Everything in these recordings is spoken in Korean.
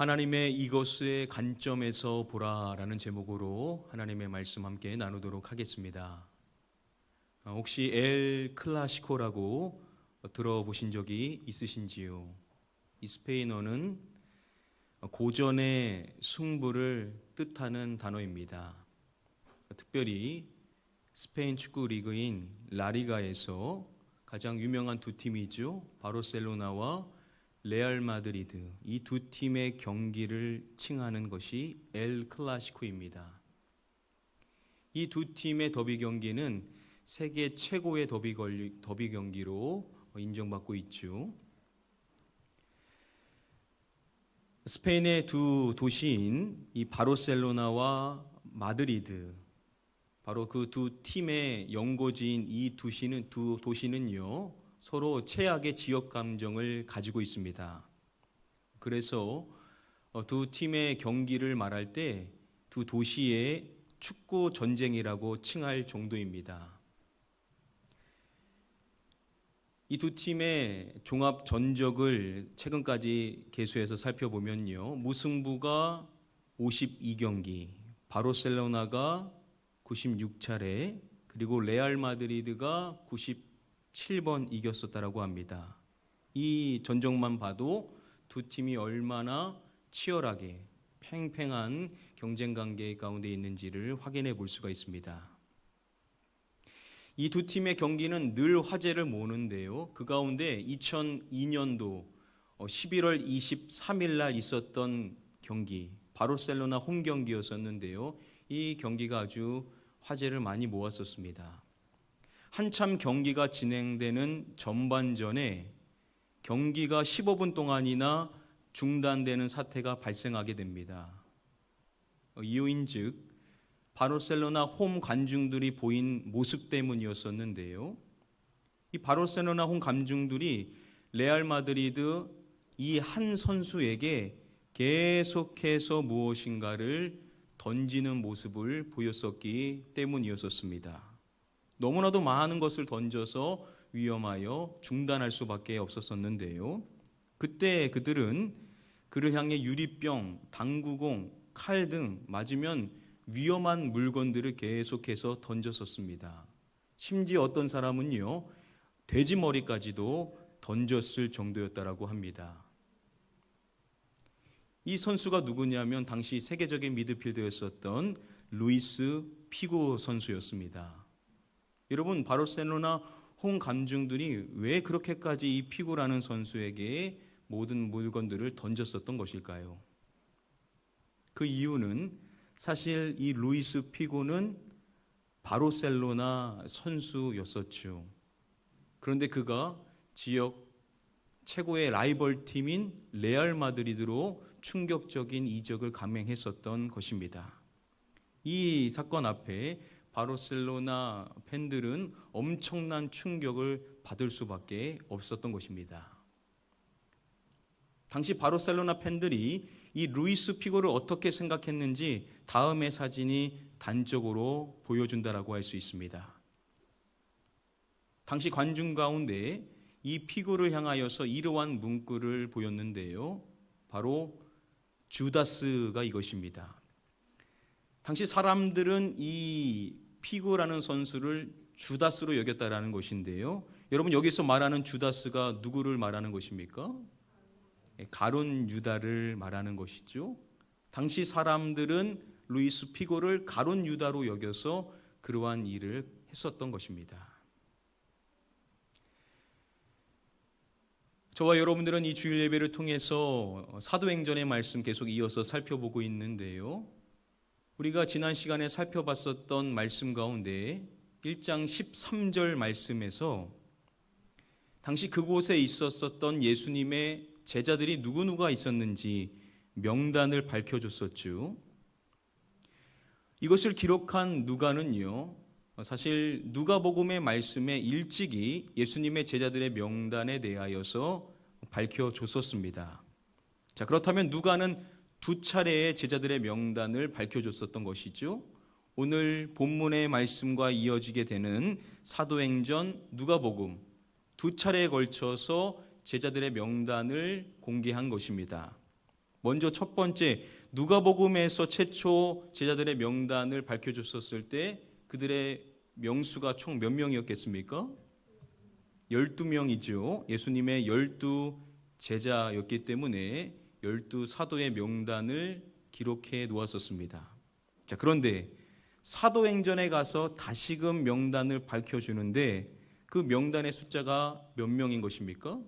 하나님의 이것의 관점에서 보라라는 제목으로 하나님의 말씀 함께 나누도록 하겠습니다. 혹시 엘 클라시코라고 들어보신 적이 있으신지요? 이 스페인어는 고전의 승부를 뜻하는 단어입니다. 특별히 스페인 축구 리그인 라리가에서 가장 유명한 두 팀이죠. 바르셀로나와 레알 마드리드, 이 두 팀의 경기를 칭하는 것이 엘 클라시코입니다. 이 두 팀의 더비 경기는 세계 최고의 더비 경기로 인정받고 있죠. 스페인의 두 도시인 이 바르셀로나와 마드리드, 바로 그 두 팀의 연고지인 이 두 도시는요, 서로 최악의 지역 감정을 가지고 있습니다. 그래서 두 팀의 경기를 말할 때 두 도시의 축구 전쟁이라고 칭할 정도입니다. 이 두 팀의 종합 전적을 최근까지 계수해서 살펴보면요, 무승부가 52경기, 바르셀로나가 96차례, 그리고 레알 마드리드가 97번 이겼었다라고 합니다. 이 전적만 봐도 두 팀이 얼마나 치열하게 팽팽한 경쟁 관계 가운데 있는지를 확인해 볼 수가 있습니다. 이 두 팀의 경기는 늘 화제를 모으는데요. 그 가운데 2002년도 11월 23일 날 있었던 경기, 바르셀로나 홈 경기였었는데요. 이 경기가 아주 화제를 많이 모았었습니다. 한참 경기가 진행되는 전반전에 경기가 15분 동안이나 중단되는 사태가 발생하게 됩니다. 이유인즉 바르셀로나 홈 관중들이 보인 모습 때문이었었는데요. 이 바르셀로나 홈 관중들이 레알 마드리드 이 한 선수에게 계속해서 무엇인가를 던지는 모습을 보였었기 때문이었습니다. 너무나도 많은 것을 던져서 위험하여 중단할 수밖에 없었는데요. 그때 그들은 그를 향해 유리병, 당구공, 칼 등 맞으면 위험한 물건들을 계속해서 던졌었습니다. 심지어 어떤 사람은요, 돼지 머리까지도 던졌을 정도였다라고 합니다. 이 선수가 누구냐면 당시 세계적인 미드필더였었던 루이스 피고 선수였습니다. 여러분, 바르셀로나 홈 관중들이 왜 그렇게까지 이 피고라는 선수에게 모든 물건들을 던졌었던 것일까요? 그 이유는 사실 이 루이스 피고는 바르셀로나 선수였었죠. 그런데 그가 지역 최고의 라이벌 팀인 레알 마드리드로 충격적인 이적을 감행했었던 것입니다. 이 사건 앞에 바르셀로나 팬들은 엄청난 충격을 받을 수밖에 없었던 것입니다. 당시 바르셀로나 팬들이 이 루이스 피고를 어떻게 생각했는지 다음의 사진이 단적으로 보여준다라고 할 수 있습니다. 당시 관중 가운데 이 피고를 향하여서 이러한 문구를 보였는데요. 바로 주다스가 이것입니다. 당시 사람들은 이 피고라는 선수를 주다스로 여겼다라는 것인데요. 여러분, 여기서 말하는 주다스가 누구를 말하는 것입니까? 가룟 유다를 말하는 것이죠. 당시 사람들은 루이스 피고를 가룟 유다로 여겨서 그러한 일을 했었던 것입니다. 저와 여러분들은 이 주일 예배를 통해서 사도행전의 말씀 계속 이어서 살펴보고 있는데요. 우리가 지난 시간에 살펴봤었던 말씀 가운데 1장 13절 말씀에서 당시 그곳에 있었던 예수님의 제자들이 누구누가 있었는지 명단을 밝혀줬었죠. 이것을 기록한 누가는요, 사실 누가복음의 말씀에 일찍이 예수님의 제자들의 명단에 대하여서 밝혀줬었습니다. 자, 그렇다면 누가는 두 차례의 제자들의 명단을 밝혀줬었던 것이죠. 오늘 본문의 말씀과 이어지게 되는 사도행전 누가복음 두 차례에 걸쳐서 제자들의 명단을 공개한 것입니다. 먼저 첫 번째, 누가복음에서 최초 제자들의 명단을 밝혀줬었을 때 그들의 명수가 총 몇 명이었겠습니까? 12명이죠. 예수님의 12 제자였기 때문에 12 사도의 명단을 기록해 놓았었습니다. 자, 그런데 사도행전에 가서 다시금 명단을 밝혀주는데 그 명단의 숫자가 몇 명인 것입니까?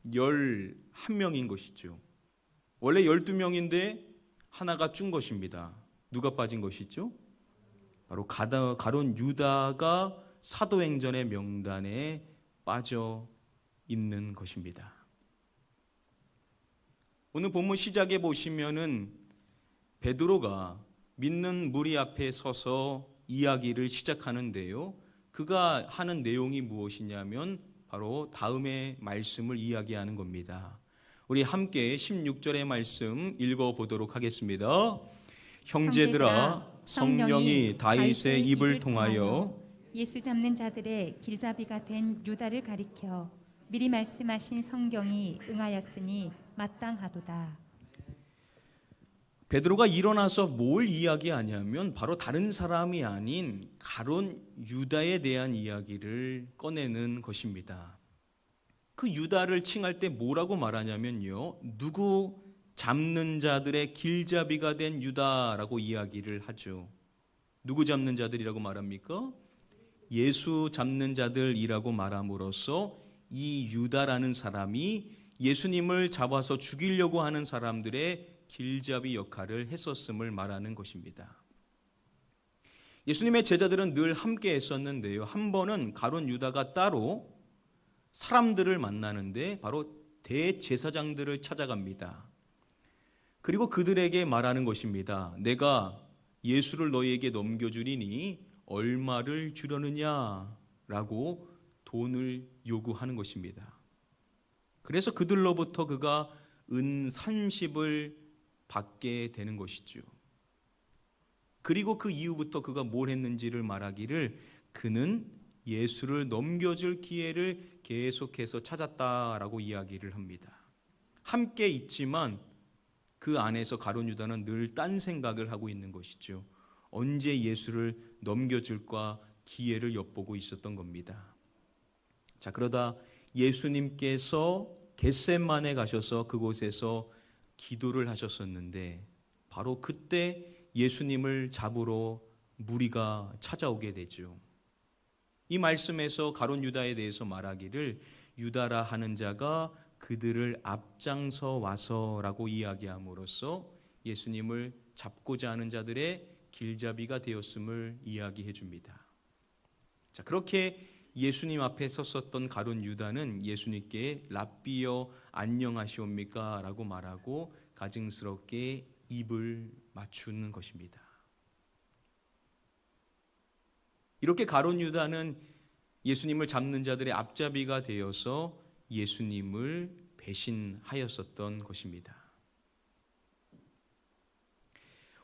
11명인 것이죠. 원래 12명인데 하나가 준 것입니다. 누가 빠진 것이죠? 바로 가룟 유다가 사도행전의 명단에 빠져 있는 것입니다. 오늘 본문 시작에 보시면은 베드로가 믿는 무리 앞에 서서 이야기를 시작하는데요. 그가 하는 내용이 무엇이냐면 바로 다음의 말씀을 이야기하는 겁니다. 우리 함께 16절의 말씀 읽어보도록 하겠습니다. 형제들아, 성령이 다윗의 입을 통하여 예수 잡는 자들의 길잡이가 된 유다를 가리켜 미리 말씀하신 성경이 응하였으니 마땅하도다. 베드로가 일어나서 뭘 이야기하냐면 바로 다른 사람이 아닌 가룟 유다에 대한 이야기를 꺼내는 것입니다. 그 유다를 칭할 때 뭐라고 말하냐면요, 누구 잡는 자들의 길잡이가 된 유다라고 이야기를 하죠. 누구 잡는 자들이라고 말합니까? 예수 잡는 자들이라고 말함으로써 이 유다라는 사람이 예수님을 잡아서 죽이려고 하는 사람들의 길잡이 역할을 했었음을 말하는 것입니다. 예수님의 제자들은 늘 함께 했었는데요. 한 번은 가룟 유다가 따로 사람들을 만나는데 바로 대제사장들을 찾아갑니다. 그리고 그들에게 말하는 것입니다. 내가 예수를 너희에게 넘겨주리니 얼마를 주려느냐라고 돈을 요구하는 것입니다. 그래서 그들로부터 그가 은 30을 받게 되는 것이죠. 그리고 그 이후부터 그가 뭘 했는지를 말하기를 그는 예수를 넘겨줄 기회를 계속해서 찾았다라고 이야기를 합니다. 함께 있지만 그 안에서 가룟 유다는 늘 딴 생각을 하고 있는 것이죠. 언제 예수를 넘겨줄까 기회를 엿보고 있었던 겁니다. 자, 그러다 예수님께서 겟세마네 가셔서 그곳에서 기도를 하셨었는데 바로 그때 예수님을 잡으러 무리가 찾아오게 되죠. 이 말씀에서 가룟 유다에 대해서 말하기를 유다라 하는 자가 그들을 앞장서 와서라고 이야기함으로써 예수님을 잡고자 하는 자들의 길잡이가 되었음을 이야기해 줍니다. 자, 그렇게 예수님 앞에 섰었던 가룟 유다는 예수님께 랍비여 안녕하시옵니까? 라고 말하고 가증스럽게 입을 맞추는 것입니다. 이렇게 가룟 유다는 예수님을 잡는 자들의 앞잡이가 되어서 예수님을 배신하였었던 것입니다.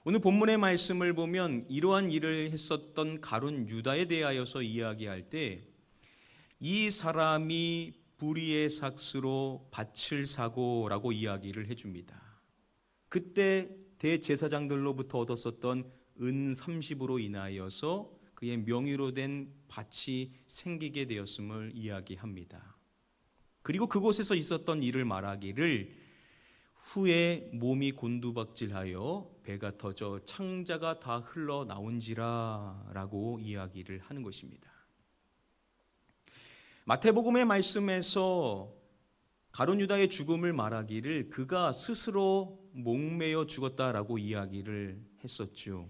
오늘 본문의 말씀을 보면 이러한 일을 했었던 가룟 유다에 대하여서 이야기할 때 이 사람이 불의의 삭스로 밭을 사고라고 이야기를 해줍니다. 그때 대제사장들로부터 얻었었던 은 30으로 인하여서 그의 명의로 된 밭이 생기게 되었음을 이야기합니다. 그리고 그곳에서 있었던 일을 말하기를 후에 몸이 곤두박질하여 배가 터져 창자가 다 흘러나온지라 라고 이야기를 하는 것입니다. 마태복음의 말씀에서 가룟 유다의 죽음을 말하기를 그가 스스로 목매어 죽었다라고 이야기를 했었죠.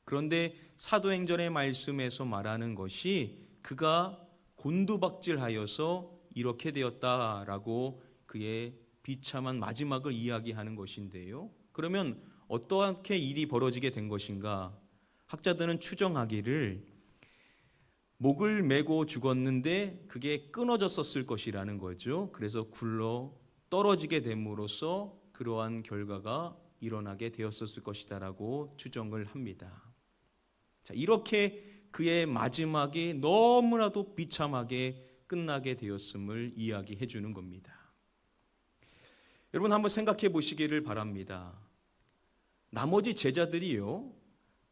그런데 사도행전의 말씀에서 말하는 것이 그가 곤두박질하여서 이렇게 되었다라고 그의 비참한 마지막을 이야기하는 것인데요. 그러면 어떻게 일이 벌어지게 된 것인가? 학자들은 추정하기를 목을 메고 죽었는데 그게 끊어졌었을 것이라는 거죠. 그래서 굴러 떨어지게 됨으로써 그러한 결과가 일어나게 되었었을 것이다라고 추정을 합니다. 자, 이렇게 그의 마지막이 너무나도 비참하게 끝나게 되었음을 이야기해 주는 겁니다. 여러분 한번 생각해 보시기를 바랍니다. 나머지 제자들이요,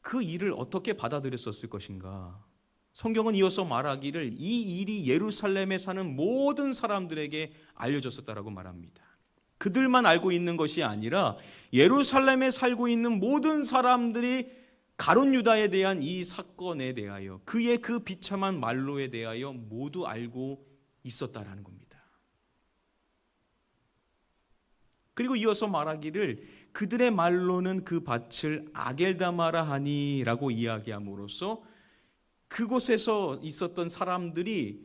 그 일을 어떻게 받아들였었을 것인가? 성경은 이어서 말하기를 이 일이 예루살렘에 사는 모든 사람들에게 알려졌었다라고 말합니다. 그들만 알고 있는 것이 아니라 예루살렘에 살고 있는 모든 사람들이 가룟 유다에 대한 이 사건에 대하여, 그의 그 비참한 말로에 대하여 모두 알고 있었다라는 겁니다. 그리고 이어서 말하기를 그들의 말로는 그 밭을 아겔다마라 하니라고 이야기함으로써 그곳에서 있었던 사람들이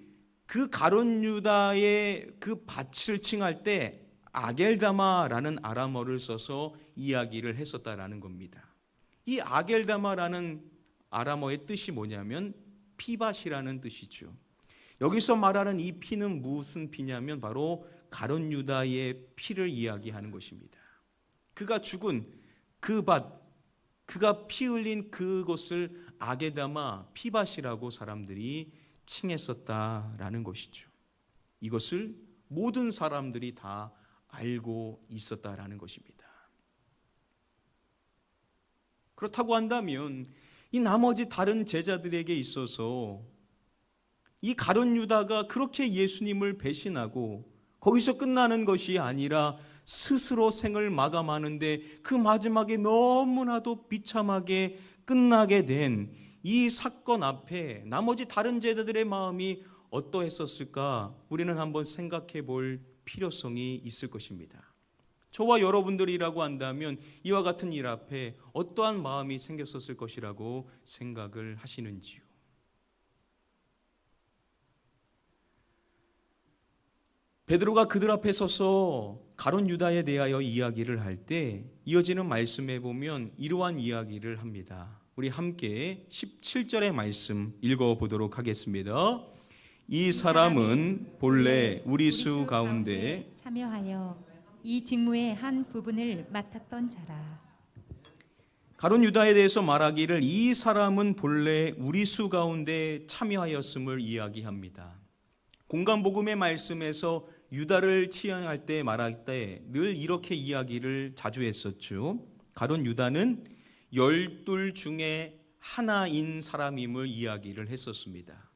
그 가룟 유다의 그 밭을 칭할 때 아겔다마라는 아람어를 써서 이야기를 했었다라는 겁니다. 이 아겔다마라는 아람어의 뜻이 뭐냐면 피밭이라는 뜻이죠. 여기서 말하는 이 피는 무슨 피냐면 바로 가룟 유다의 피를 이야기하는 것입니다. 그가 죽은 그 밭, 그가 피 흘린 그곳을 아겔다마 피밭이라고 사람들이 칭했었다라는 것이죠. 이것을 모든 사람들이 다 알고 있었다라는 것입니다. 그렇다고 한다면 이 나머지 다른 제자들에게 있어서 이 가룟 유다가 그렇게 예수님을 배신하고 거기서 끝나는 것이 아니라 스스로 생을 마감하는데 그 마지막에 너무나도 비참하게 끝나게 된 이 사건 앞에 나머지 다른 제자들의 마음이 어떠했었을까? 우리는 한번 생각해 볼 필요성이 있을 것입니다. 저와 여러분들이라고 한다면 이와 같은 일 앞에 어떠한 마음이 생겼었을 것이라고 생각을 하시는지요? 베드로가 그들 앞에 서서 가룟 유다에 대하여 이야기를 할 때 이어지는 말씀에 보면 이러한 이야기를 합니다. 우리 함께 17절의 말씀 읽어보도록 하겠습니다. 이 사람은 본래 우리 수 가운데 참여하여 이 직무의 한 부분을 맡았던 자라. 가룟 유다에 대해서 말하기를 이 사람은 본래 우리 수 가운데 참여하였음을 이야기합니다. 공간복음의 말씀에서 유다를 치환할 때 말할 때 늘 이렇게 이야기를 자주 했었죠. 가룟 유다는 12 중에 하나인 사람임을 이야기를 했었습니다.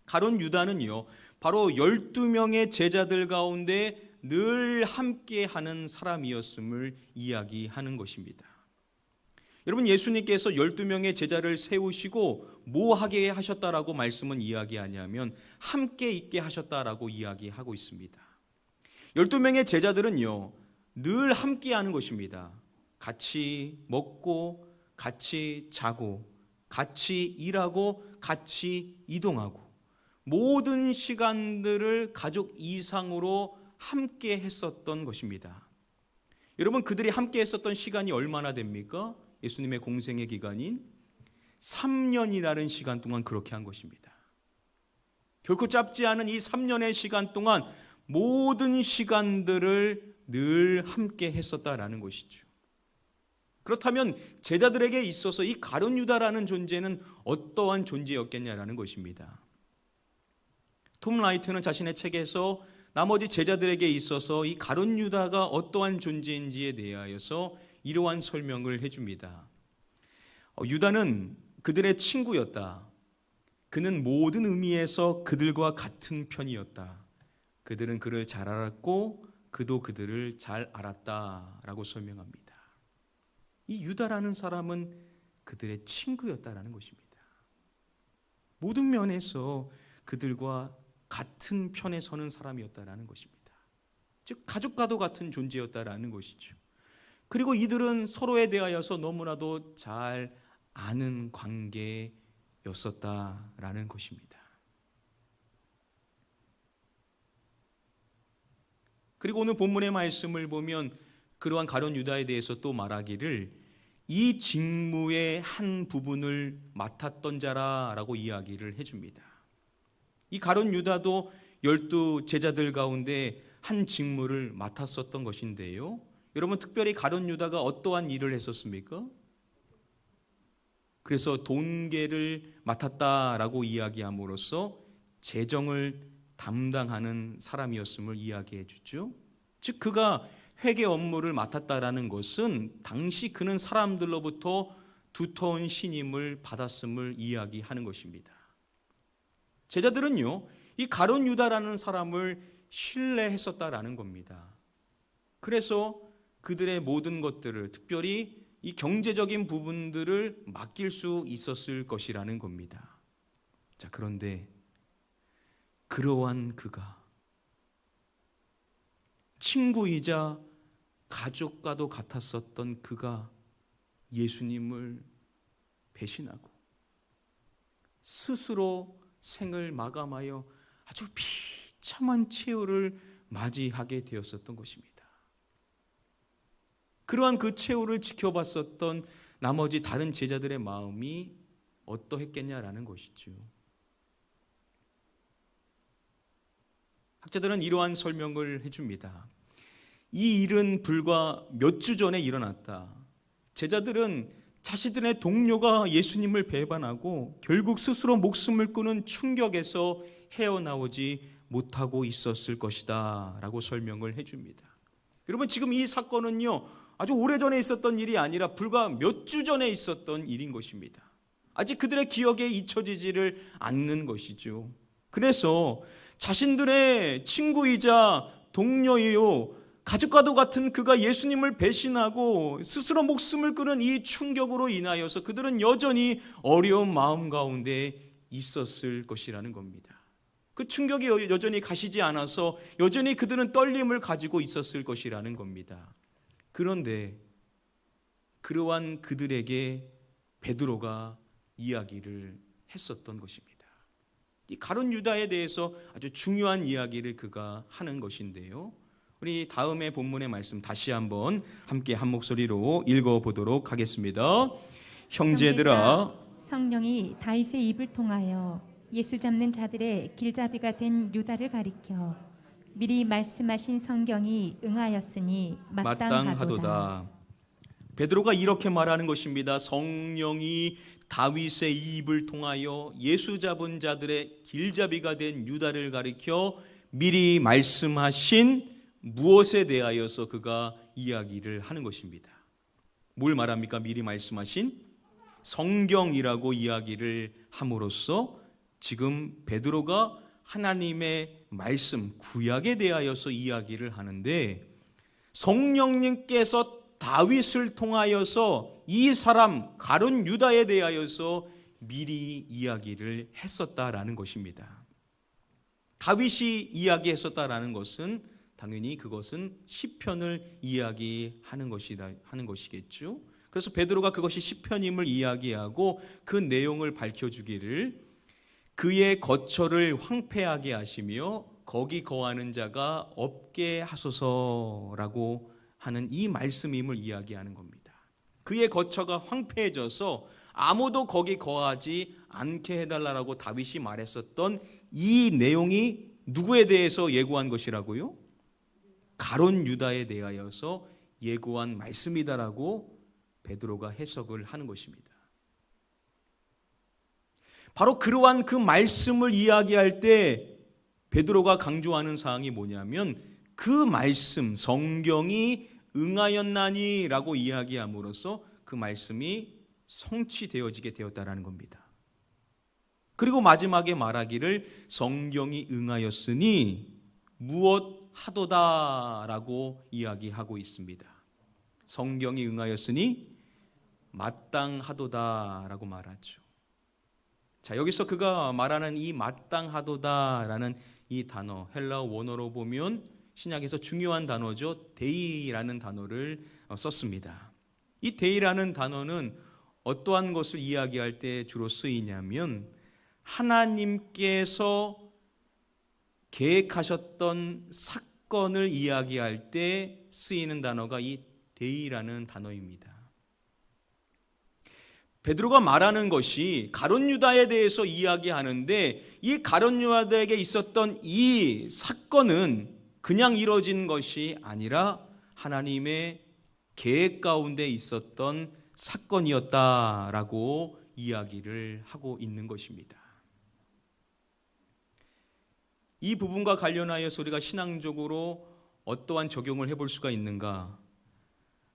가룟 유다는요, 바로 12명의 제자들 가운데 늘 함께하는 사람이었음을 이야기하는 것입니다. 여러분, 예수님께서 12명의 제자를 세우시고 뭐 하게 하셨다라고 말씀은 이야기하냐면 함께 있게 하셨다라고 이야기하고 있습니다. 12명의 제자들은요, 늘 함께하는 것입니다. 같이 먹고, 같이 자고, 같이 일하고, 같이 이동하고, 모든 시간들을 가족 이상으로 함께 했었던 것입니다. 여러분, 그들이 함께 했었던 시간이 얼마나 됩니까? 예수님의 공생의 기간인 3년이라는 시간 동안 그렇게 한 것입니다. 결코 짧지 않은 이 3년의 시간 동안 모든 시간들을 늘 함께 했었다라는 것이죠. 그렇다면 제자들에게 있어서 이 가룟 유다라는 존재는 어떠한 존재였겠냐라는 것입니다. 톰 라이트는 자신의 책에서 나머지 제자들에게 있어서 이 가룟 유다가 어떠한 존재인지에 대하여서 이러한 설명을 해줍니다. 유다는 그들의 친구였다. 그는 모든 의미에서 그들과 같은 편이었다. 그들은 그를 잘 알았고 그도 그들을 잘 알았다라고 설명합니다. 이 유다라는 사람은 그들의 친구였다라는 것입니다. 모든 면에서 그들과 같은 편에 서는 사람이었다라는 것입니다. 즉 가족과도 같은 존재였다라는 것이죠. 그리고 이들은 서로에 대하여서 너무나도 잘 아는 관계였었다라는 것입니다. 그리고 오늘 본문의 말씀을 보면 그러한 가룟 유다에 대해서 또 말하기를 이 직무의 한 부분을 맡았던 자라라고 이야기를 해줍니다. 이 가룟 유다도 12 제자들 가운데 한 직무를 맡았었던 것인데요. 여러분, 특별히 가룟 유다가 어떠한 일을 했었습니까? 그래서 돈계를 맡았다라고 이야기함으로써 재정을 담당하는 사람이었음을 이야기해 주죠. 즉 그가 회개 업무를 맡았다라는 것은 당시 그는 사람들로부터 두터운 신임을 받았음을 이야기하는 것입니다. 제자들은요, 이 가룟 유다라는 사람을 신뢰했었다라는 겁니다. 그래서 그들의 모든 것들을, 특별히 이 경제적인 부분들을 맡길 수 있었을 것이라는 겁니다. 자, 그런데 그러한 그가, 친구이자 가족과도 같았었던 그가 예수님을 배신하고 스스로 생을 마감하여 아주 비참한 최후를 맞이하게 되었었던 것입니다. 그러한 그 최후를 지켜봤었던 나머지 다른 제자들의 마음이 어떠했겠냐라는 것이죠. 학자들은 이러한 설명을 해줍니다. 이 일은 불과 몇 주 전에 일어났다. 제자들은 자신들의 동료가 예수님을 배반하고 결국 스스로 목숨을 끊은 충격에서 헤어나오지 못하고 있었을 것이다 라고 설명을 해줍니다. 여러분, 지금 이 사건은요, 아주 오래전에 있었던 일이 아니라 불과 몇 주 전에 있었던 일인 것입니다. 아직 그들의 기억에 잊혀지지를 않는 것이죠. 그래서 자신들의 친구이자 동료이요, 가족과도 같은 그가 예수님을 배신하고 스스로 목숨을 끊은 이 충격으로 인하여서 그들은 여전히 어려운 마음 가운데 있었을 것이라는 겁니다. 그 충격이 여전히 가시지 않아서 여전히 그들은 떨림을 가지고 있었을 것이라는 겁니다. 그런데 그러한 그들에게 베드로가 이야기를 했었던 것입니다. 이 가룟 유다에 대해서 아주 중요한 이야기를 그가 하는 것인데요. 우리 다음에 본문의 말씀 다시 한번 함께 한 목소리로 읽어보도록 하겠습니다. 형제들아, 성령이 다윗의 입을 통하여 예수 잡는 자들의 길잡이가 된 유다를 가리켜 미리 말씀하신 성경이 응하였으니 마땅하도다. 베드로가 이렇게 말하는 것입니다. 성령이 다윗의 입을 통하여 예수 잡은 자들의 길잡이가 된 유다를 가리켜 미리 말씀하신 무엇에 대하여서 그가 이야기를 하는 것입니다. 뭘 말합니까? 미리 말씀하신 성경이라고 이야기를 함으로써 지금 베드로가 하나님의 말씀, 구약에 대하여서 이야기를 하는데, 성령님께서 다윗을 통하여서 이 사람 가룟 유다에 대하여서 미리 이야기를 했었다라는 것입니다. 다윗이 이야기했었다라는 것은 당연히 그것은 시편을 이야기하는 것이겠죠. 그래서 베드로가 그것이 시편임을 이야기하고 그 내용을 밝혀주기를, 그의 거처를 황폐하게 하시며 거기 거하는 자가 없게 하소서라고 하는 이 말씀임을 이야기하는 겁니다. 그의 거처가 황폐해져서 아무도 거기 거하지 않게 해달라고 다윗이 말했었던 이 내용이 누구에 대해서 예고한 것이라고요? 가룟 유다에 대하여서 예고한 말씀이다라고 베드로가 해석을 하는 것입니다. 바로 그러한 그 말씀을 이야기할 때 베드로가 강조하는 사항이 뭐냐면, 그 말씀, 성경이 응하였나니라고 이야기함으로써 그 말씀이 성취되어지게 되었다라는 겁니다. 그리고 마지막에 말하기를 성경이 응하였으니 무엇 하도다라고 이야기하고 있습니다. 성경이 응하였으니 마땅하도다라고 말하죠. 자, 여기서 그가 말하는 이 마땅하도다라는 이 단어, 헬라어 원어로 보면 신약에서 중요한 단어죠. 데이라는 단어를 썼습니다. 이 데이라는 단어는 어떠한 것을 이야기할 때 주로 쓰이냐면, 하나님께서 계획하셨던 사건을 이야기할 때 쓰이는 단어가 이 데이라는 단어입니다. 베드로가 말하는 것이 가룟 유다에 대해서 이야기하는데, 이 가룟 유다에게 있었던 이 사건은 그냥 이루어진 것이 아니라 하나님의 계획 가운데 있었던 사건이었다라고 이야기를 하고 있는 것입니다. 이 부분과 관련하여서 우리가 신앙적으로 어떠한 적용을 해볼 수가 있는가?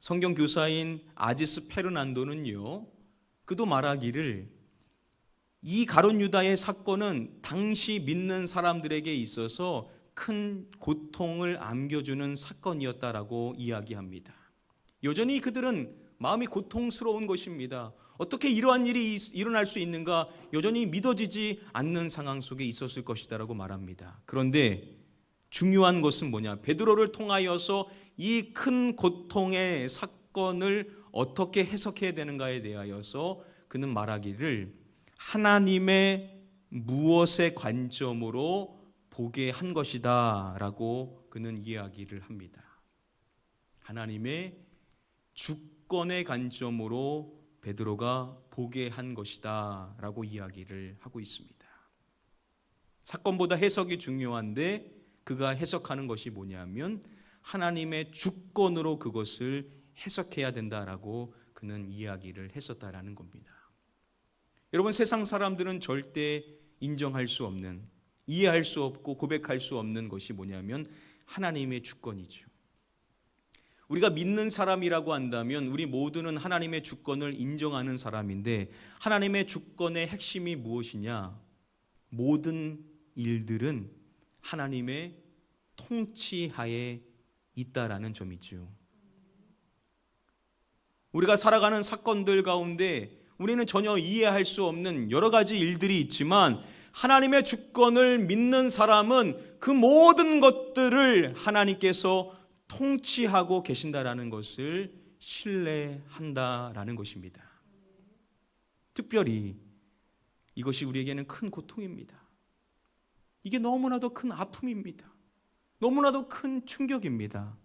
성경 교사인 아지스 페르난도는요, 그도 말하기를 이 가룟 유다의 사건은 당시 믿는 사람들에게 있어서 큰 고통을 안겨주는 사건이었다라고 이야기합니다. 여전히 그들은 마음이 고통스러운 것입니다. 어떻게 이러한 일이 일어날 수 있는가 여전히 믿어지지 않는 상황 속에 있었을 것이다라고 말합니다. 그런데 중요한 것은 뭐냐? 베드로를 통하여서 이 큰 고통의 사건을 어떻게 해석해야 되는가에 대하여서 그는 말하기를 하나님의 무엇의 관점으로 보게 한 것이다 라고 그는 이야기를 합니다. 하나님의 주권의 관점으로 베드로가 보게 한 것이다 라고 이야기를 하고 있습니다. 사건보다 해석이 중요한데 그가 해석하는 것이 뭐냐면 하나님의 주권으로 그것을 해석해야 된다라고 그는 이야기를 했었다라는 겁니다. 여러분, 세상 사람들은 절대 인정할 수 없는, 이해할 수 없고 고백할 수 없는 것이 뭐냐면 하나님의 주권이죠. 우리가 믿는 사람이라고 한다면 우리 모두는 하나님의 주권을 인정하는 사람인데 하나님의 주권의 핵심이 무엇이냐? 모든 일들은 하나님의 통치하에 있다라는 점이죠. 우리가 살아가는 사건들 가운데 우리는 전혀 이해할 수 없는 여러 가지 일들이 있지만 하나님의 주권을 믿는 사람은 그 모든 것들을 하나님께서 통치하고 계신다라는 것을 신뢰한다라는 것입니다. 특별히 이것이 우리에게는 큰 고통입니다. 이게 너무나도 큰 아픔입니다. 너무나도 큰 충격입니다.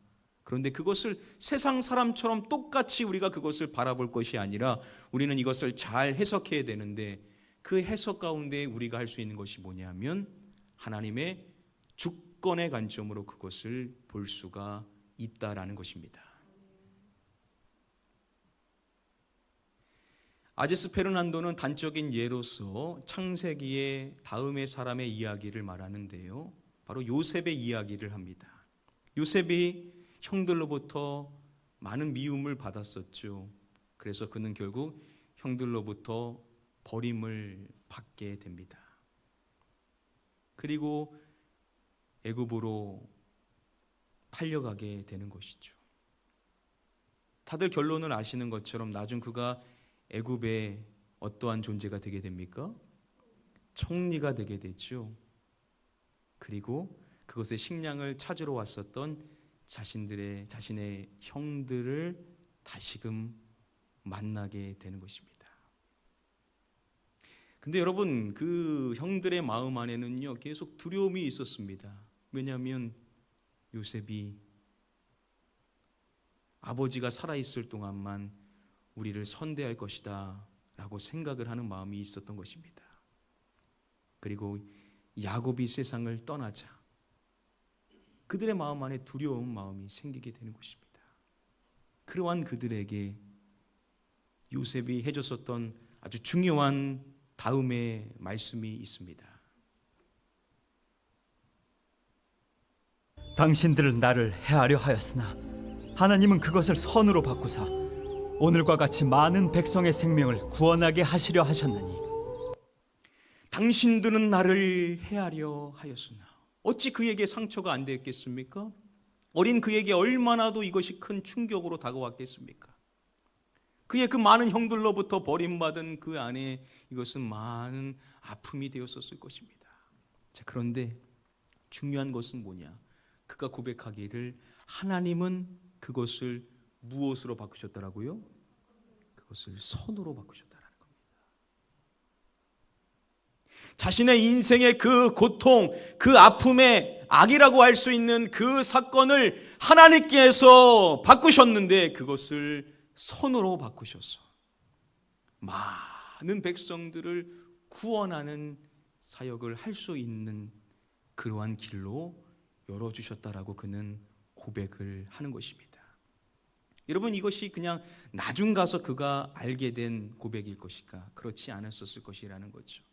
그런데 그것을 세상 사람처럼 똑같이 우리가 그것을 바라볼 것이 아니라 우리는 이것을 잘 해석해야 되는데 그 해석 가운데 우리가 할 수 있는 것이 뭐냐면 하나님의 주권의 관점으로 그것을 볼 수가 있다라는 것입니다. 아지스 페르난도는 단적인 예로서 창세기의 다음의 사람의 이야기를 말하는데요, 바로 요셉의 이야기를 합니다. 요셉이 형들로부터 많은 미움을 받았었죠. 그래서 그는 결국 형들로부터 버림을 받게 됩니다. 그리고 애굽으로 팔려가게 되는 것이죠. 다들 결론을 아시는 것처럼 나중 그가 애굽의 어떠한 존재가 되게 됩니까? 총리가 되게 되죠. 그리고 그것의 식량을 찾으러 왔었던 자신의 형들을 다시금 만나게 되는 것입니다. 근데 여러분, 그 형들의 마음 안에는요 계속 두려움이 있었습니다. 왜냐하면 요셉이 아버지가 살아있을 동안만 우리를 선대할 것이다 라고 생각을 하는 마음이 있었던 것입니다. 그리고 야곱이 세상을 떠나자 그들의 마음 안에 두려운 마음이 생기게 되는 것입니다. 그러한 그들에게 요셉이 해줬었던 아주 중요한 다음의 말씀이 있습니다. 당신들은 나를 해하려 하였으나 하나님은 그것을 선으로 바꾸사 오늘과 같이 많은 백성의 생명을 구원하게 하시려 하셨나니 당신들은 나를 해하려 하였으나 어찌 그에게 상처가 안 됐겠습니까? 어린 그에게 얼마나도 이것이 큰 충격으로 다가왔겠습니까? 그의 그 많은 형들로부터 버림받은 그 안에 이것은 많은 아픔이 되었었을 것입니다. 자, 그런데 중요한 것은 뭐냐? 그가 고백하기를 하나님은 그것을 무엇으로 바꾸셨더라고요? 그것을 선으로 바꾸셨다라는 겁니다. 자신의 인생의 그 고통, 그 아픔의 악이라고 할 수 있는 그 사건을 하나님께서 바꾸셨는데 그것을 선으로 바꾸셔서 많은 백성들을 구원하는 사역을 할 수 있는 그러한 길로 열어주셨다라고 그는 고백을 하는 것입니다. 여러분, 이것이 그냥 나중 가서 그가 알게 된 고백일 것일까? 그렇지 않았었을 것이라는 거죠.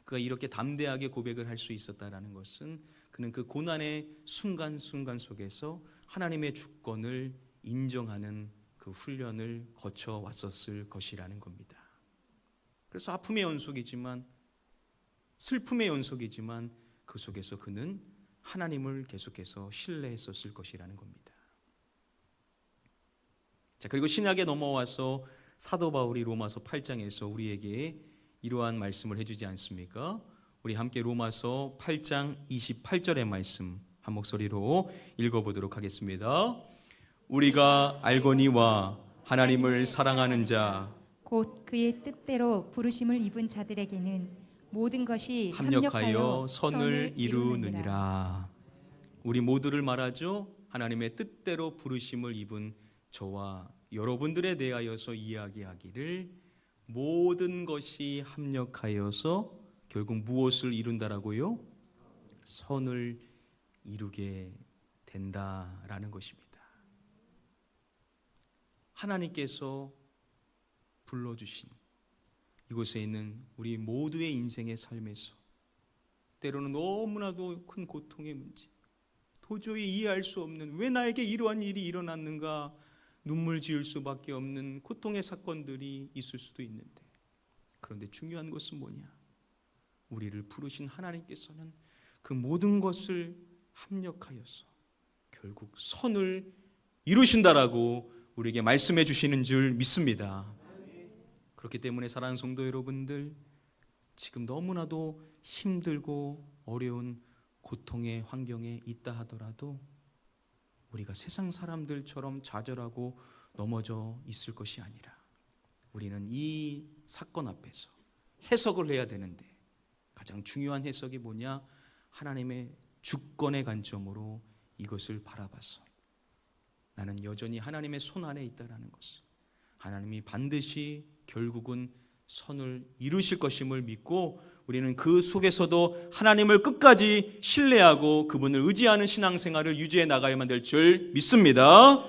그가 이렇게 담대하게 고백을 할 수 있었다라는 것은 그는 그 고난의 순간순간 속에서 하나님의 주권을 인정하는 그 훈련을 거쳐 왔었을 것이라는 겁니다. 그래서 아픔의 연속이지만, 슬픔의 연속이지만 그 속에서 그는 하나님을 계속해서 신뢰했었을 것이라는 겁니다. 자, 그리고 신약에 넘어와서 사도 바울이 로마서 8장에서 우리에게 이러한 말씀을 해주지 않습니까? 우리 함께 로마서 8장 28절의 말씀 한 목소리로 읽어보도록 하겠습니다. 우리가 알거니와 하나님을 사랑하는 자 곧 그의 뜻대로 부르심을 입은 자들에게는 모든 것이 합력하여 선을 이루느니라. 우리 모두를 말하죠. 하나님의 뜻대로 부르심을 입은 저와 여러분들에 대하여서 이야기하기를 모든 것이 합력하여서 결국 무엇을 이룬다라고요? 선을 이루게 된다라는 것입니다. 하나님께서 불러주신 이곳에 있는 우리 모두의 인생의 삶에서 때로는 너무나도 큰 고통의 문제, 도저히 이해할 수 없는, 왜 나에게 이러한 일이 일어났는가, 눈물 지을 수밖에 없는 고통의 사건들이 있을 수도 있는데, 그런데 중요한 것은 뭐냐? 우리를 부르신 하나님께서는 그 모든 것을 합력하여서 결국 선을 이루신다라고 우리에게 말씀해 주시는 줄 믿습니다. 그렇기 때문에 사랑하는 성도 여러분들, 지금 너무나도 힘들고 어려운 고통의 환경에 있다 하더라도 우리가 세상 사람들처럼 좌절하고 넘어져 있을 것이 아니라 우리는 이 사건 앞에서 해석을 해야 되는데, 가장 중요한 해석이 뭐냐? 하나님의 주권의 관점으로 이것을 바라봐서 나는 여전히 하나님의 손 안에 있다라는 것을, 하나님이 반드시 결국은 선을 이루실 것임을 믿고 우리는 그 속에서도 하나님을 끝까지 신뢰하고 그분을 의지하는 신앙생활을 유지해 나가야만 될 줄 믿습니다.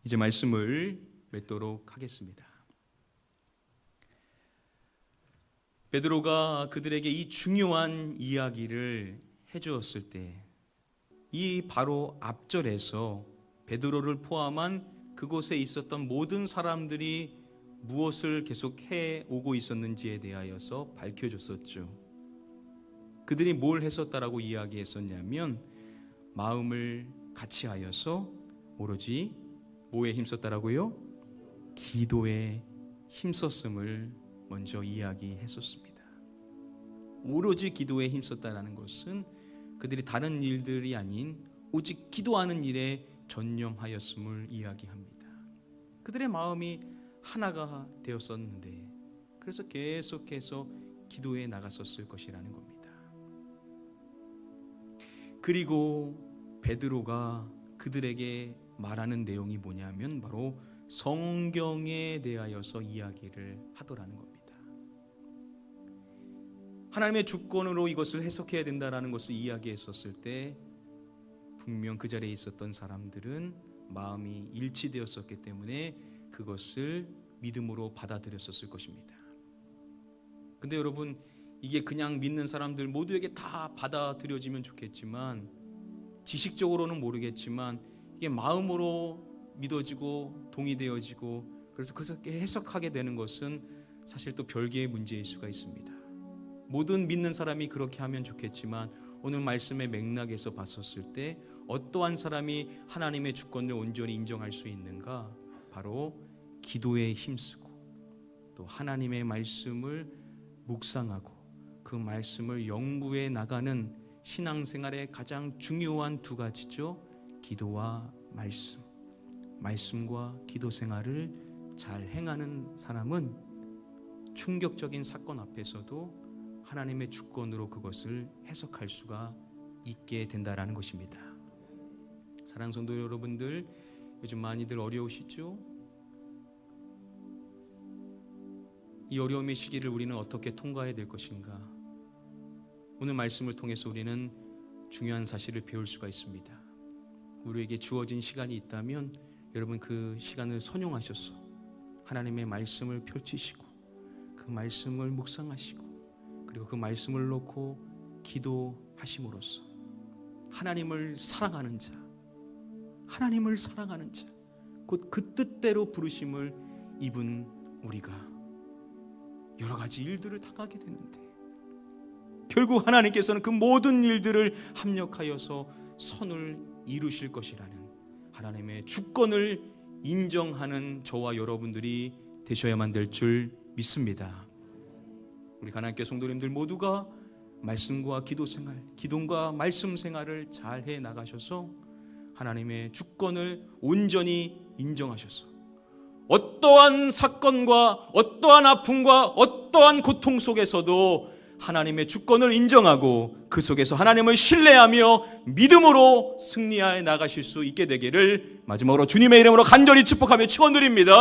이제 말씀을 맺도록 하겠습니다. 베드로가 그들에게 이 중요한 이야기를 해주었을 때, 이 바로 앞절에서 베드로를 포함한 그곳에 있었던 모든 사람들이 무엇을 계속 해오고 있었는지에 대하여서 밝혀줬었죠. 그들이 뭘 했었다라고 이야기했었냐면, 마음을 같이 하여서 오로지 뭐에 힘썼다라고요? 기도에 힘썼음을 먼저 이야기했었습니다. 오로지 기도에 힘썼다라는 것은 그들이 다른 일들이 아닌 오직 기도하는 일에 전념하였음을 이야기합니다. 그들의 마음이 하나가 되었었는데, 그래서 계속해서 기도에 나갔었을 것이라는 겁니다. 그리고 베드로가 그들에게 말하는 내용이 뭐냐면 바로 성경에 대하여서 이야기를 하더라는 겁니다. 하나님의 주권으로 이것을 해석해야 된다라는 것을 이야기했었을 때 분명 그 자리에 있었던 사람들은 마음이 일치되었었기 때문에 그것을 믿음으로 받아들였었을 것입니다. 근데 여러분, 이게 그냥 믿는 사람들 모두에게 다 받아들여지면 좋겠지만, 지식적으로는 모르겠지만 이게 마음으로 믿어지고 동의되어지고 그래서 그렇게 해석하게 되는 것은 사실 또 별개의 문제일 수가 있습니다. 모든 믿는 사람이 그렇게 하면 좋겠지만 오늘 말씀의 맥락에서 봤었을 때 어떠한 사람이 하나님의 주권을 온전히 인정할 수 있는가? 바로 기도에 힘쓰고 또 하나님의 말씀을 묵상하고 그 말씀을 연구해 나가는 신앙생활의 가장 중요한 두 가지죠. 기도와 말씀. 말씀과 기도 생활을 잘 행하는 사람은 충격적인 사건 앞에서도 하나님의 주권으로 그것을 해석할 수가 있게 된다라는 것입니다. 사랑하는 성도 여러분들, 요즘 많이들 어려우시죠? 이 어려움의 시기를 우리는 어떻게 통과해야 될 것인가? 오늘 말씀을 통해서 우리는 중요한 사실을 배울 수가 있습니다. 우리에게 주어진 시간이 있다면 여러분 그 시간을 선용하셔서 하나님의 말씀을 펼치시고 그 말씀을 묵상하시고 그리고 그 말씀을 놓고 기도하심으로써 하나님을 사랑하는 자, 하나님을 사랑하는 자, 곧 그 뜻대로 부르심을 입은 우리가 여러 가지 일들을 당하게 되는데, 결국 하나님께서는 그 모든 일들을 합력하여서 선을 이루실 것이라는 하나님의 주권을 인정하는 저와 여러분들이 되셔야만 될 줄 믿습니다. 우리 가나안교회 성도님들 모두가 말씀과 기도 생활, 기도과 말씀 생활을 잘 해 나가셔서 하나님의 주권을 온전히 인정하셔서 어떠한 사건과 어떠한 아픔과 어떠한 고통 속에서도 하나님의 주권을 인정하고 그 속에서 하나님을 신뢰하며 믿음으로 승리하여 나가실 수 있게 되기를 마지막으로 주님의 이름으로 간절히 축복하며 축원드립니다.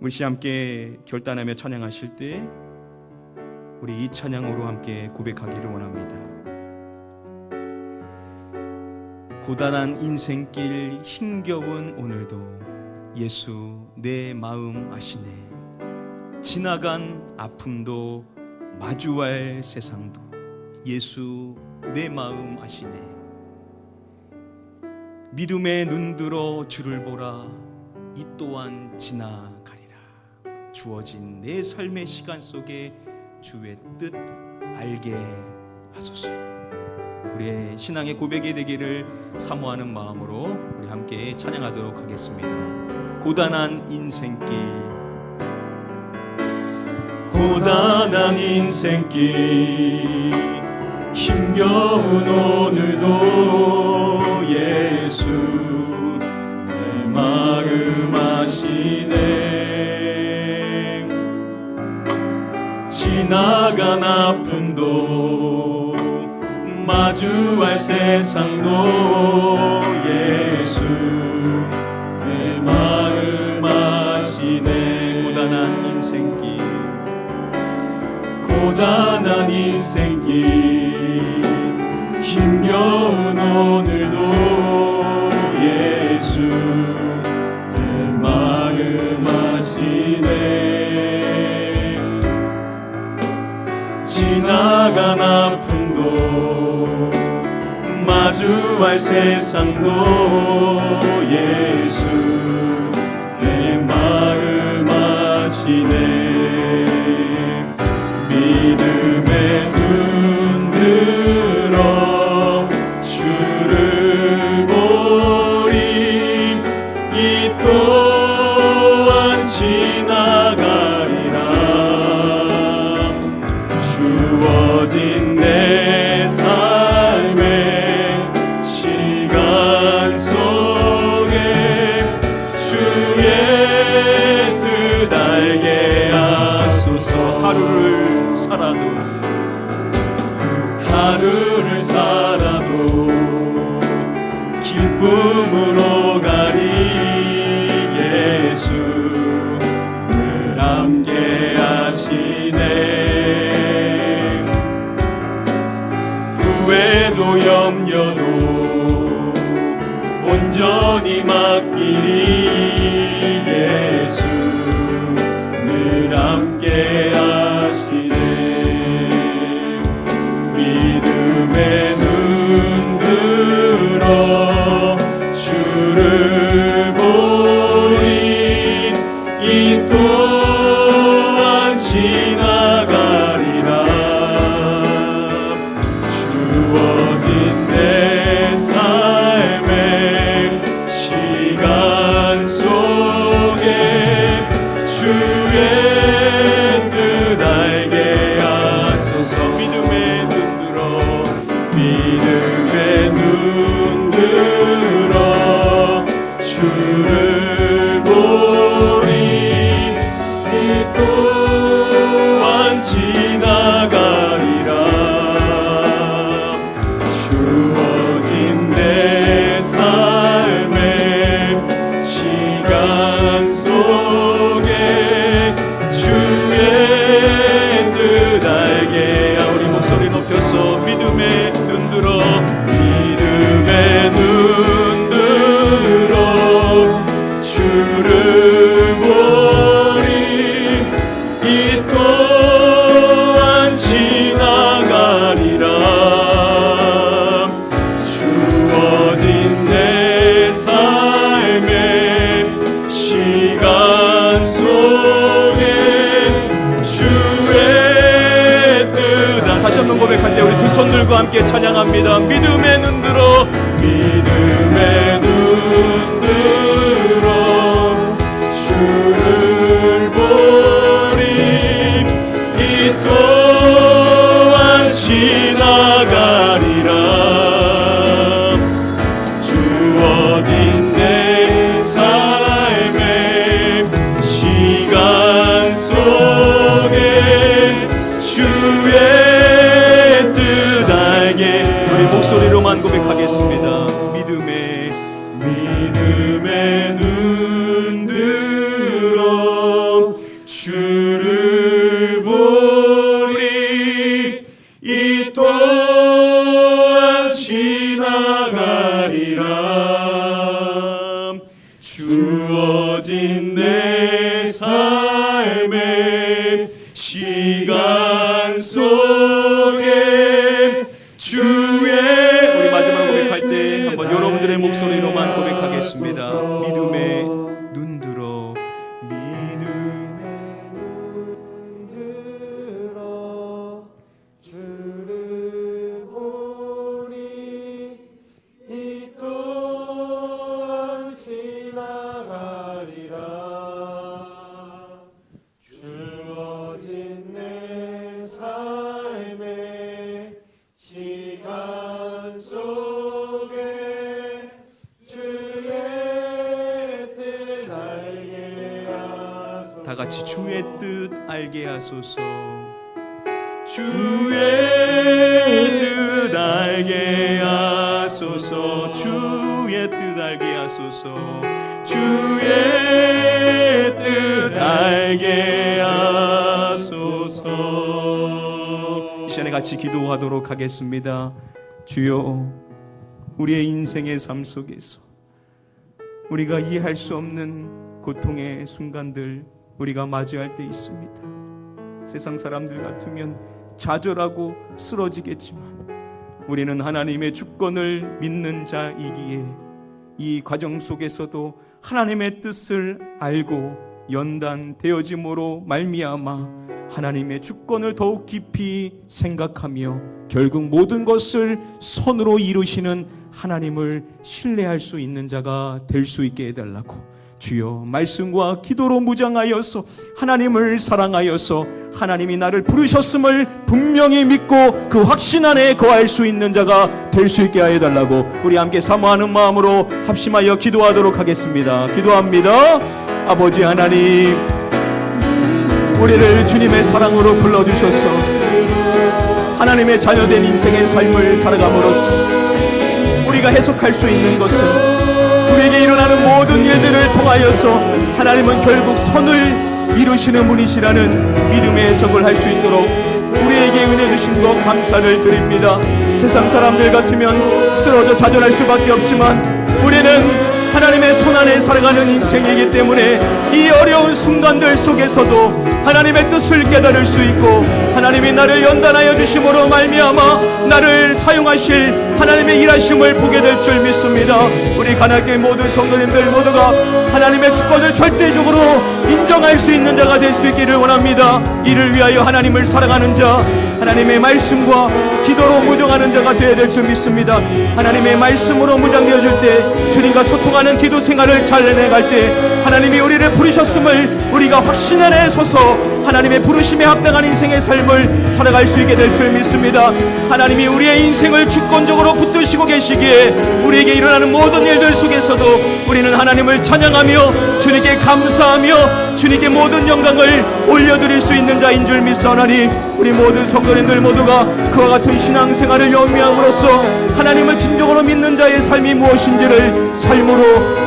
우리 시 함께 결단하며 찬양하실 때 우리 이 찬양으로 함께 고백하기를 원합니다. 고단한 인생길 힘겨운 오늘도 예수 내 마음 아시네. 지나간 아픔도 마주할 세상도 예수 내 마음 아시네. 믿음의 눈 들어 주를 보라. 이 또한 지나가리라. 주어진 내 삶의 시간 속에 주의 뜻 알게 하소서. 우리의 신앙의 고백이 되기를 사모하는 마음으로 우리 함께 찬양하도록 하겠습니다. 고단한 인생길, 고단한 인생길 힘겨운 오늘도 예수 내 마음 아시네. 지나간 아픔도 마주할 세상도 예수 내 마음 아시네. 고단한 인생길, 고단한 인생길 힘겨운 오늘도 예수 내 마음 아시네. 지나간 아픔도 마주할 세상도 예수 내 마음 아시네. 믿음의 눈 들어 주를 보리. 이 또한 지나가리라. 주어진 내 삶의 시간 속에 주의 뜻 알게 하소서. 하루를 살아도 기쁨으로 가리. 예수 늘 함께 하시네. 후회도 염려도 온전히 맡기리. 예수 늘 함께 하시네. 믿음의 눈 들어 주를 보리. 이 또한 지나가리라. 주어진 내 삶의 시간 속에 주의 뜻 알게 하소서. 믿음의 눈 들어 주를 보리. 이 또한 지나가리라. 주어진 내 삶의 시간 속에 주의 뜻 알게. 우리 목소리 높여서 믿음의 눈 들어, 믿음의 눈 들어 함께 찬양합니다. 믿음의 눈 들어, 믿음의 눈 들어 주를 보리. 이 또한 지나가리라. 주어진 내 삶의 시간 속에 주의 뜻 알게. 우리 목소리로만 고백하겠습니다. 믿음의 눈 들어 주를 보리. 이 또한 지나가리라. 주어진 내 삶의 시간 속에 주의. 우리 마지막으로 고백할 때 한번 여러분들의 목소리로만 고백하겠습니다. 믿음의 눈 들어, 믿음의 눈 들어 주를 보리. 이 또한 지나가리라. 주어진 내 삶의 시간 속에 주의 뜻 알게 하소서. 다 같이 주의 뜻 알게 하소서. 주의 뜻 알게 하소서. 주의 뜻 알게 하소서. 주의 뜻 알게 하소서. 이 시간에 같이 기도하도록 하겠습니다. 주여, 우리의 인생의 삶 속에서 우리가 이해할 수 없는 고통의 순간들 우리가 마주할 때 있습니다. 세상 사람들 같으면 좌절하고 쓰러지겠지만 우리는 하나님의 주권을 믿는 자이기에 이 과정 속에서도 하나님의 뜻을 알고 연단되어짐으로 말미암아 하나님의 주권을 더욱 깊이 생각하며 결국 모든 것을 선으로 이루시는 하나님을 신뢰할 수 있는 자가 될 수 있게 해달라고 주여 말씀과 기도로 무장하여서 하나님을 사랑하여서 하나님이 나를 부르셨음을 분명히 믿고 그 확신 안에 거할 수 있는 자가 될 수 있게 하여 달라고 우리 함께 사모하는 마음으로 합심하여 기도하도록 하겠습니다. 기도합니다. 아버지 하나님, 우리를 주님의 사랑으로 불러주셔서 하나님의 자녀된 인생의 삶을 살아감으로써 우리가 해석할 수 있는 것은 우리에게 일어나는 모든 일들을 통하여서 하나님은 결국 선을 이루시는 분이시라는 믿음의 해석을 할 수 있도록 우리에게 은혜 주신 것 감사를 드립니다. 세상 사람들 같으면 쓰러져 좌절할 수밖에 없지만 우리는 하나님의 손안에 살아가는 인생이기 때문에 이 어려운 순간들 속에서도 하나님의 뜻을 깨달을 수 있고 하나님이 나를 연단하여 주심으로 말미암아 나를 사용하실 하나님의 일하심을 보게 될 줄 믿습니다. 우리 가나교회 모든 성도님들 모두가 하나님의 주권을 절대적으로 인정할 수 있는 자가 될 수 있기를 원합니다. 이를 위하여 하나님을 사랑하는 자, 하나님의 말씀과 기도로 무정하는 자가 되어야 될 줄 믿습니다. 하나님의 말씀으로 무장되어질 때 주님과 소통하는 기도 생활을 잘 해내갈 때 하나님이 우리를 부르셨음을 우리가 확신 안에 서서 하나님의 부르심에 합당한 인생의 삶을 살아갈 수 있게 될 줄 믿습니다. 하나님이 우리의 인생을 주권적으로 붙드시고 계시기에 우리에게 일어나는 모든 일들 속에서도 우리는 하나님을 찬양하며 주님께 감사하며 주님께 모든 영광을 올려드릴 수 있는 자인 줄 믿사오나니 우리 모든 성도님들 모두가 그와 같은 신앙생활을 영위함으로써 하나님을 진정으로 믿는 자의 삶이 무엇인지를 삶으로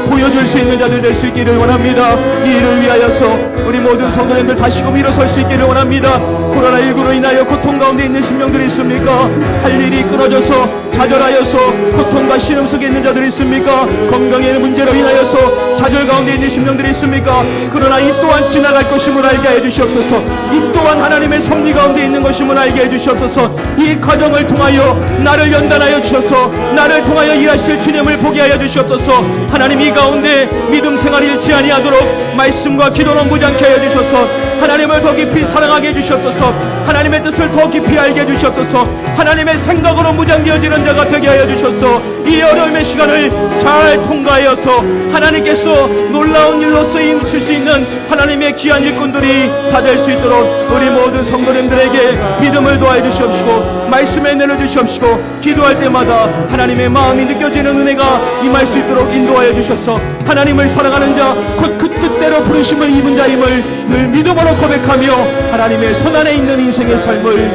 보여줄 수 있는 자들 될 수 있기를 원합니다. 이 일을 위하여서 우리 모든 성도님들 다시금 일어설 수 있기를 원합니다. 코로나19로 인하여 고통 가운데 있는 심령들이 있습니까? 할 일이 끊어져서 좌절하여서 고통과 시름 속에 있는 자들이 있습니까? 건강의 문제로 인하여서 좌절 가운데 있는 심령들이 있습니까? 그러나 이 또한 지나갈 것임을 알게 해주시옵소서. 이 또한 하나님의 섭리 가운데 있는 것임을 알게 해주시옵소서. 이 과정을 통하여 나를 연단하여 주셔서 나를 통하여 일하실 주님을 보게 하여 주시옵소서. 하나님, 이 가운데 믿음 생활이 잃지 아니하도록 말씀과 기도로 무장케 하여 주셔서 하나님을 더 깊이 사랑하게 해주시옵소서. 하나님의 뜻을 더 깊이 알게 해주시옵소서. 하나님의 생각으로 무장되어지는 자가 되게 하여 주셔서 이 어려움의 시간을 잘 통과하여서 하나님께서 놀라운 일로 쓰임실 수 있는 하나님의 귀한 일꾼들이 다 될 수 있도록 우리 모든 성도님들에게 믿음을 더하여 주시옵시고 말씀에 내려주시옵시고 기도할 때마다 하나님의 마음이 느껴지는 은혜가 임할 수 있도록 인도하여 주셔서 하나님을 사랑하는 자 곧 그 뜻대로 부르심을 입은 자임을 늘 믿음으로 고백하며 하나님의 손안에 있는 인생의 삶을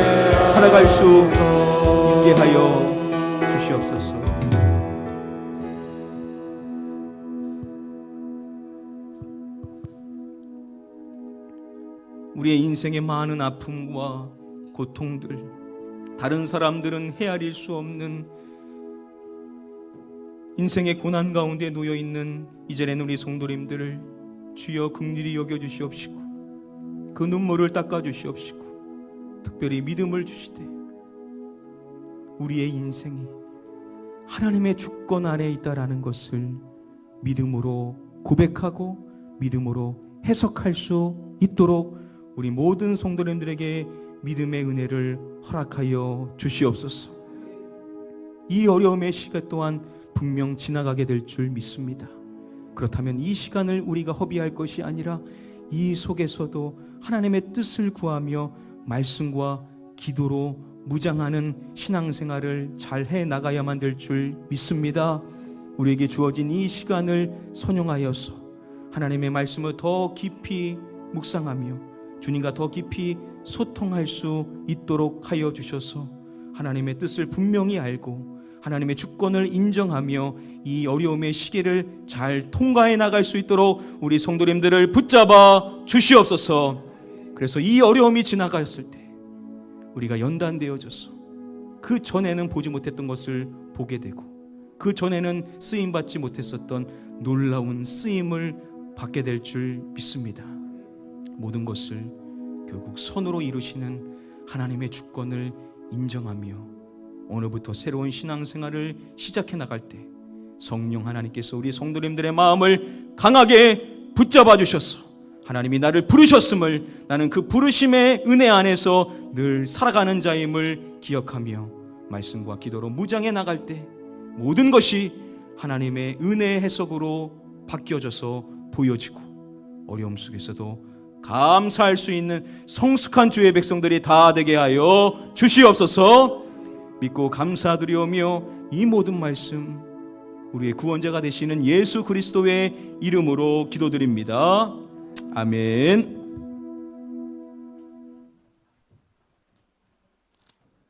살아갈 수 있게 하여 주시옵소서. 우리의 인생의 많은 아픔과 고통들, 다른 사람들은 헤아릴 수 없는 인생의 고난 가운데 놓여있는 이전에는 우리 성도님들을 주여 긍휼히 여겨주시옵시고 그 눈물을 닦아주시옵시고 특별히 믿음을 주시되 우리의 인생이 하나님의 주권 아래에 있다라는 것을 믿음으로 고백하고 믿음으로 해석할 수 있도록 우리 모든 성도님들에게 믿음의 은혜를 허락하여 주시옵소서. 이 어려움의 시간 또한 분명 지나가게 될 줄 믿습니다. 그렇다면 이 시간을 우리가 허비할 것이 아니라 이 속에서도 하나님의 뜻을 구하며 말씀과 기도로 무장하는 신앙생활을 잘 해나가야만 될 줄 믿습니다. 우리에게 주어진 이 시간을 선용하여서 하나님의 말씀을 더 깊이 묵상하며 주님과 더 깊이 소통할 수 있도록 하여 주셔서 하나님의 뜻을 분명히 알고 하나님의 주권을 인정하며 이 어려움의 시기를 잘 통과해 나갈 수 있도록 우리 성도님들을 붙잡아 주시옵소서. 그래서 이 어려움이 지나갔을 때 우리가 연단되어져서 그 전에는 보지 못했던 것을 보게 되고 그 전에는 쓰임받지 못했었던 놀라운 쓰임을 받게 될 줄 믿습니다. 모든 것을 결국 선으로 이루시는 하나님의 주권을 인정하며 오늘부터 새로운 신앙생활을 시작해 나갈 때 성령 하나님께서 우리 성도님들의 마음을 강하게 붙잡아 주셔서 하나님이 나를 부르셨음을 나는 그 부르심의 은혜 안에서 늘 살아가는 자임을 기억하며 말씀과 기도로 무장해 나갈 때 모든 것이 하나님의 은혜의 해석으로 바뀌어져서 보여지고 어려움 속에서도 감사할 수 있는 성숙한 주의 백성들이 다 되게 하여 주시옵소서. 믿고 감사드리오며 이 모든 말씀 우리의 구원자가 되시는 예수 그리스도의 이름으로 기도드립니다. 아멘.